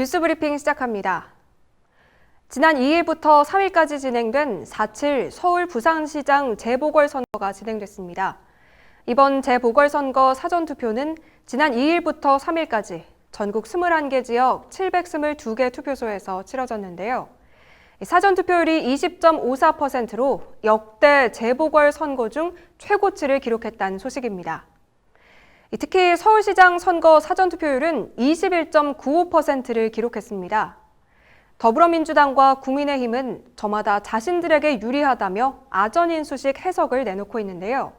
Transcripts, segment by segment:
뉴스브리핑 시작합니다. 지난 2일부터 3일까지 진행된 4.7 서울 부산시장 재보궐선거가 진행됐습니다. 이번 재보궐선거 사전투표는 지난 2일부터 3일까지 전국 21개 지역 722개 투표소에서 치러졌는데요. 사전투표율이 20.54%로 역대 재보궐선거 중 최고치를 기록했다는 소식입니다. 특히 서울시장 선거 사전투표율은 21.95%를 기록했습니다. 더불어민주당과 국민의힘은 저마다 자신들에게 유리하다며 아전인수식 해석을 내놓고 있는데요.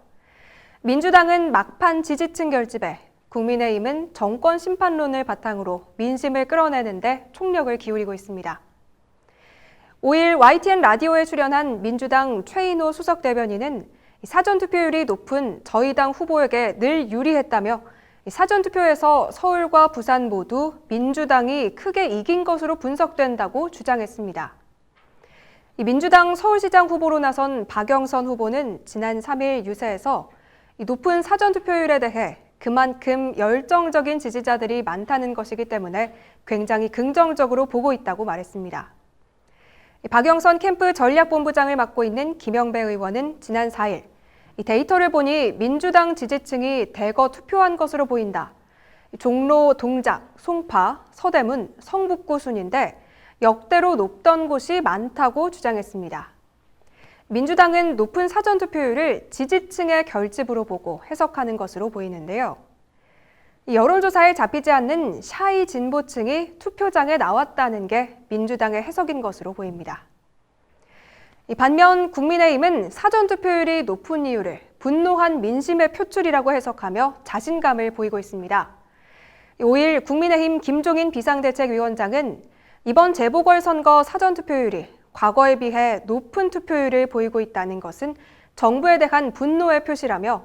민주당은 막판 지지층 결집에, 국민의힘은 정권 심판론을 바탕으로 민심을 끌어내는데 총력을 기울이고 있습니다. 5일 YTN 라디오에 출연한 민주당 최인호 수석 대변인은 사전투표율이 높은 저희 당 후보에게 늘 유리했다며 사전투표에서 서울과 부산 모두 민주당이 크게 이긴 것으로 분석된다고 주장했습니다. 민주당 서울시장 후보로 나선 박영선 후보는 지난 3일 유세에서 높은 사전투표율에 대해 그만큼 열정적인 지지자들이 많다는 것이기 때문에 굉장히 긍정적으로 보고 있다고 말했습니다. 박영선 캠프 전략본부장을 맡고 있는 김영배 의원은 지난 4일 이 데이터를 보니 민주당 지지층이 대거 투표한 것으로 보인다. 종로, 동작, 송파, 서대문, 성북구 순인데 역대로 높던 곳이 많다고 주장했습니다. 민주당은 높은 사전투표율을 지지층의 결집으로 보고 해석하는 것으로 보이는데요. 여론조사에 잡히지 않는 샤이 진보층이 투표장에 나왔다는 게 민주당의 해석인 것으로 보입니다. 반면 국민의힘은 사전투표율이 높은 이유를 분노한 민심의 표출이라고 해석하며 자신감을 보이고 있습니다. 5일 국민의힘 김종인 비상대책위원장은 이번 재보궐선거 사전투표율이 과거에 비해 높은 투표율을 보이고 있다는 것은 정부에 대한 분노의 표시라며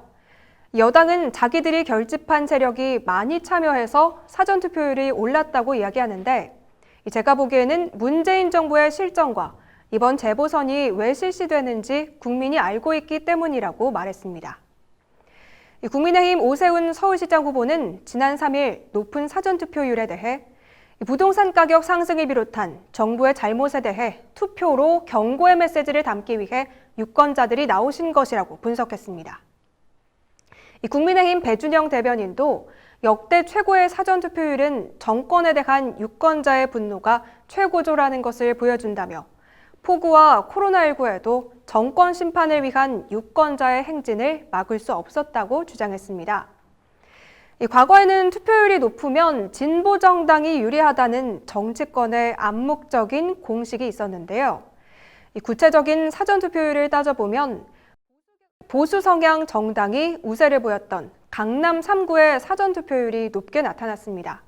여당은 자기들이 결집한 세력이 많이 참여해서 사전투표율이 올랐다고 이야기하는데 제가 보기에는 문재인 정부의 실정과 이번 재보선이 왜 실시되는지 국민이 알고 있기 때문이라고 말했습니다. 국민의힘 오세훈 서울시장 후보는 지난 3일 높은 사전투표율에 대해 부동산 가격 상승을 비롯한 정부의 잘못에 대해 투표로 경고의 메시지를 담기 위해 유권자들이 나오신 것이라고 분석했습니다. 국민의힘 배준영 대변인도 역대 최고의 사전투표율은 정권에 대한 유권자의 분노가 최고조라는 것을 보여준다며 폭우와 코로나19에도 정권 심판을 위한 유권자의 행진을 막을 수 없었다고 주장했습니다. 과거에는 투표율이 높으면 진보 정당이 유리하다는 정치권의 암묵적인 공식이 있었는데요. 구체적인 사전투표율을 따져보면 보수 성향 정당이 우세를 보였던 강남 3구의 사전투표율이 높게 나타났습니다.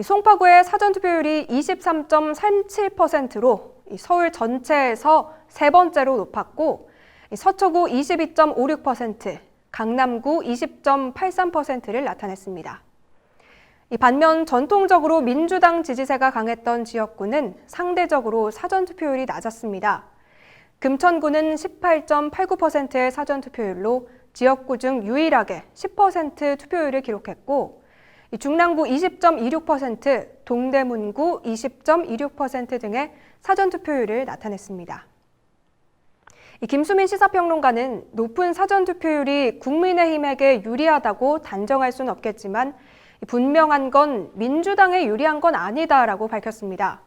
송파구의 사전투표율이 23.37%로 서울 전체에서 세 번째로 높았고 서초구 22.56%, 강남구 20.83%를 나타냈습니다. 반면 전통적으로 민주당 지지세가 강했던 지역구는 상대적으로 사전투표율이 낮았습니다. 금천구는 18.89%의 사전투표율로 지역구 중 유일하게 10% 투표율을 기록했고 중랑구 20.26%, 동대문구 20.26% 등의 사전투표율을 나타냈습니다. 김수민 시사평론가는 높은 사전투표율이 국민의힘에게 유리하다고 단정할 수는 없겠지만 분명한 건 민주당에 유리한 건 아니다라고 밝혔습니다.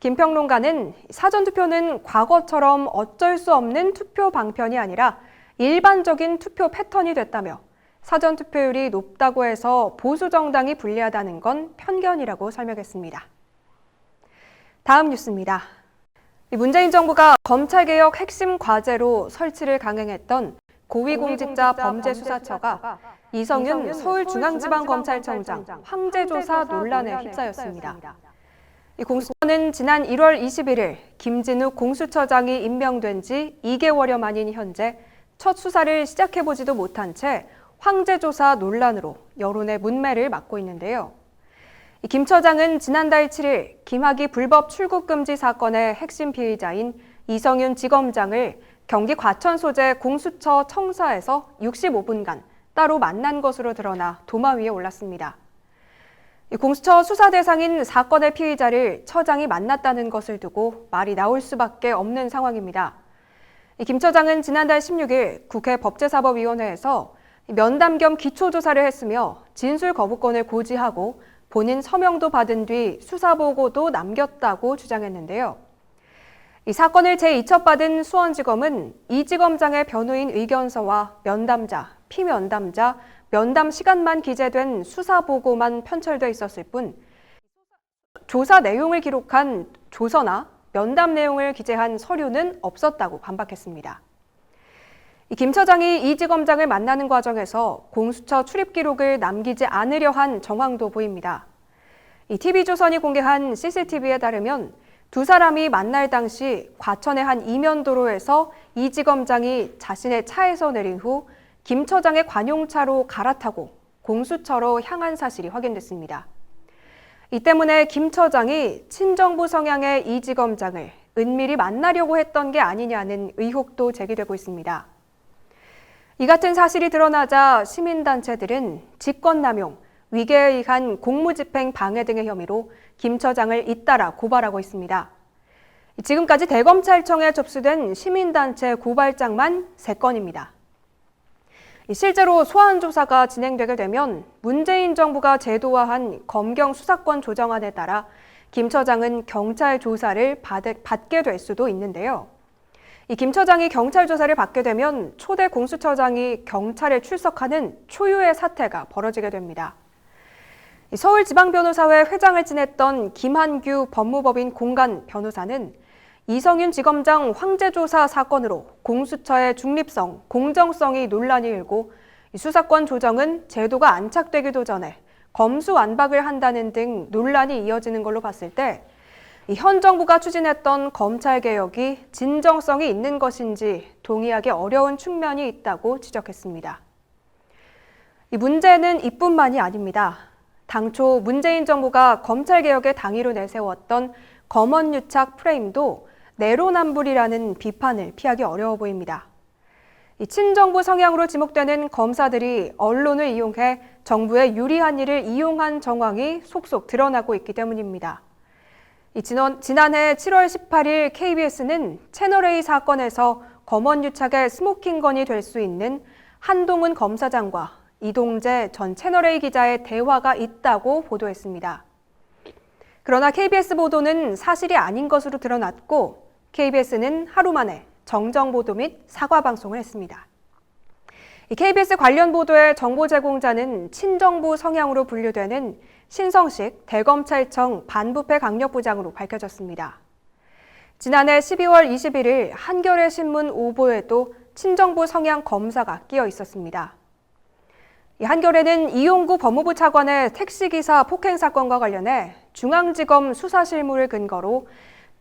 김 평론가는 사전투표는 과거처럼 어쩔 수 없는 투표 방편이 아니라 일반적인 투표 패턴이 됐다며 사전투표율이 높다고 해서 보수 정당이 불리하다는 건 편견이라고 설명했습니다. 다음 뉴스입니다. 문재인 정부가 검찰개혁 핵심 과제로 설치를 강행했던 고위공직자 범죄수사처가 이성윤 서울중앙지방검찰청장 황제조사 논란에 휩싸였습니다. 이 공수처는 지난 1월 21일 김진욱 공수처장이 임명된 지 2개월여 만인 현재 첫 수사를 시작해보지도 못한 채 황제조사 논란으로 여론의 문매를 맞고 있는데요. 김 처장은 지난달 7일 김학의 불법 출국 금지 사건의 핵심 피의자인 이성윤 지검장을 경기 과천 소재 공수처 청사에서 65분간 따로 만난 것으로 드러나 도마 위에 올랐습니다. 공수처 수사 대상인 사건의 피의자를 처장이 만났다는 것을 두고 말이 나올 수밖에 없는 상황입니다. 김 처장은 지난달 16일 국회 법제사법위원회에서 면담 겸 기초조사를 했으며 진술 거부권을 고지하고 본인 서명도 받은 뒤 수사보고도 남겼다고 주장했는데요. 이 사건을 제2첩받은 수원지검은 이 지검장의 변호인 의견서와 면담자, 피면담자, 면담 시간만 기재된 수사보고만 편철돼 있었을 뿐 조사 내용을 기록한 조서나 면담 내용을 기재한 서류는 없었다고 반박했습니다. 김 처장이 이 지검장을 만나는 과정에서 공수처 출입 기록을 남기지 않으려 한 정황도 보입니다. 이 TV조선이 공개한 CCTV에 따르면 두 사람이 만날 당시 과천의 한 이면도로에서 이 지검장이 자신의 차에서 내린 후 김 처장의 관용차로 갈아타고 공수처로 향한 사실이 확인됐습니다. 이 때문에 김 처장이 친정부 성향의 이 지검장을 은밀히 만나려고 했던 게 아니냐는 의혹도 제기되고 있습니다. 이 같은 사실이 드러나자 시민단체들은 직권남용, 위계에 의한 공무집행 방해 등의 혐의로 김 처장을 잇따라 고발하고 있습니다. 지금까지 대검찰청에 접수된 시민단체 고발장만 3건입니다. 실제로 소환 조사가 진행되게 되면 문재인 정부가 제도화한 검경 수사권 조정안에 따라 김 처장은 경찰 조사를 받게 될 수도 있는데요. 이 김 처장이 경찰 조사를 받게 되면 초대 공수처장이 경찰에 출석하는 초유의 사태가 벌어지게 됩니다. 서울지방변호사회 회장을 지냈던 김한규 법무법인 공간 변호사는 이성윤 지검장 황제조사 사건으로 공수처의 중립성, 공정성이 논란이 일고 수사권 조정은 제도가 안착되기도 전에 검수완박을 한다는 등 논란이 이어지는 걸로 봤을 때 현 정부가 추진했던 검찰개혁이 진정성이 있는 것인지 동의하기 어려운 측면이 있다고 지적했습니다. 이 문제는 이뿐만이 아닙니다. 당초 문재인 정부가 검찰개혁의 당위로 내세웠던 검언유착 프레임도 내로남불이라는 비판을 피하기 어려워 보입니다. 이 친정부 성향으로 지목되는 검사들이 언론을 이용해 정부의 유리한 일을 이용한 정황이 속속 드러나고 있기 때문입니다. 지난해 7월 18일 KBS는 채널A 사건에서 검언유착의 스모킹건이 될 수 있는 한동훈 검사장과 이동재 전 채널A 기자의 대화가 있다고 보도했습니다. 그러나 KBS 보도는 사실이 아닌 것으로 드러났고 KBS는 하루 만에 정정보도 및 사과 방송을 했습니다. KBS 관련 보도의 정보 제공자는 친정부 성향으로 분류되는 신성식 대검찰청 반부패 강력부장으로 밝혀졌습니다. 지난해 12월 21일 한겨레 신문 오보에도 친정부 성향 검사가 끼어 있었습니다. 한겨레는 이용구 법무부 차관의 택시기사 폭행 사건과 관련해 중앙지검 수사실무를 근거로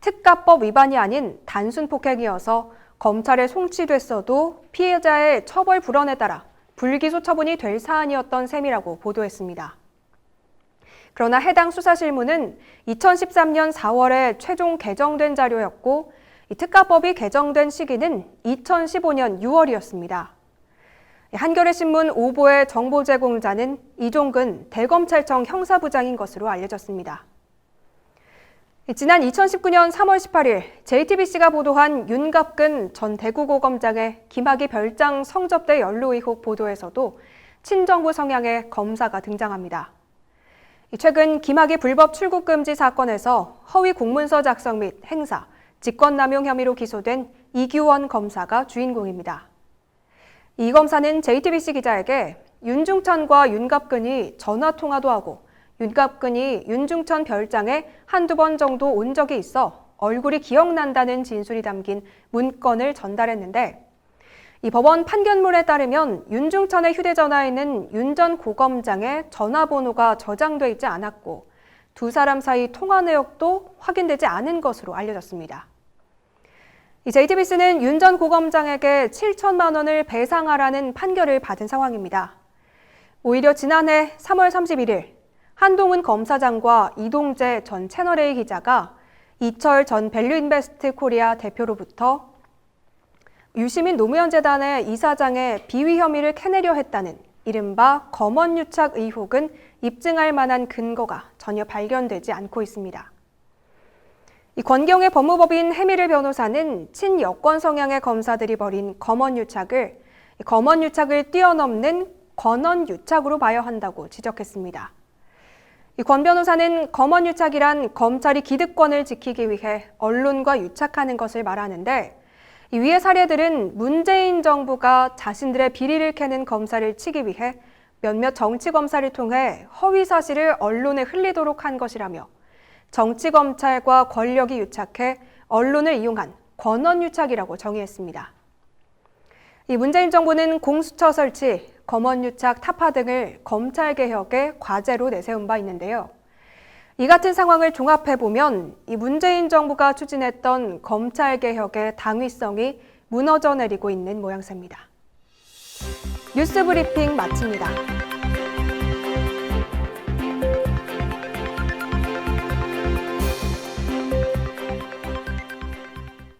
특가법 위반이 아닌 단순 폭행이어서 검찰에 송치됐어도 피해자의 처벌 불원에 따라 불기소 처분이 될 사안이었던 셈이라고 보도했습니다. 그러나 해당 수사실무는 2013년 4월에 최종 개정된 자료였고 이 특가법이 개정된 시기는 2015년 6월이었습니다. 한겨레 신문 오보의 정보 제공자는 이종근 대검찰청 형사부장인 것으로 알려졌습니다. 지난 2019년 3월 18일 JTBC가 보도한 윤갑근 전 대구고검장의 김학의 별장 성접대 연루 의혹 보도에서도 친정부 성향의 검사가 등장합니다. 최근 김학의 불법 출국 금지 사건에서 허위 공문서 작성 및 행사, 직권남용 혐의로 기소된 이규원 검사가 주인공입니다. 이 검사는 JTBC 기자에게 윤중천과 윤갑근이 전화통화도 하고 윤갑근이 윤중천 별장에 한두 번 정도 온 적이 있어 얼굴이 기억난다는 진술이 담긴 문건을 전달했는데 이 법원 판결문에 따르면 윤중천의 휴대전화에는 윤 전 고검장의 전화번호가 저장돼 있지 않았고 두 사람 사이 통화 내역도 확인되지 않은 것으로 알려졌습니다. JTBC는 윤 전 고검장에게 7천만 원을 배상하라는 판결을 받은 상황입니다. 오히려 지난해 3월 31일 한동훈 검사장과 이동재 전 채널A 기자가 이철 전 밸류인베스트 코리아 대표로부터 유시민 노무현재단의 이사장의 비위 혐의를 캐내려 했다는 이른바 검언유착 의혹은 입증할 만한 근거가 전혀 발견되지 않고 있습니다. 이 권경의 법무법인 해미를 변호사는 친여권 성향의 검사들이 벌인 검언유착을 뛰어넘는 권언유착으로 봐야 한다고 지적했습니다. 이 권 변호사는 검언유착이란 검찰이 기득권을 지키기 위해 언론과 유착하는 것을 말하는데, 이 위의 사례들은 문재인 정부가 자신들의 비리를 캐는 검사를 치기 위해 몇몇 정치검사를 통해 허위 사실을 언론에 흘리도록 한 것이라며 정치검찰과 권력이 유착해 언론을 이용한 권언유착이라고 정의했습니다. 이 문재인 정부는 공수처 설치, 검언유착 타파 등을 검찰개혁의 과제로 내세운 바 있는데요. 이 같은 상황을 종합해보면 이 문재인 정부가 추진했던 검찰개혁의 당위성이 무너져 내리고 있는 모양새입니다. 뉴스 브리핑 마칩니다.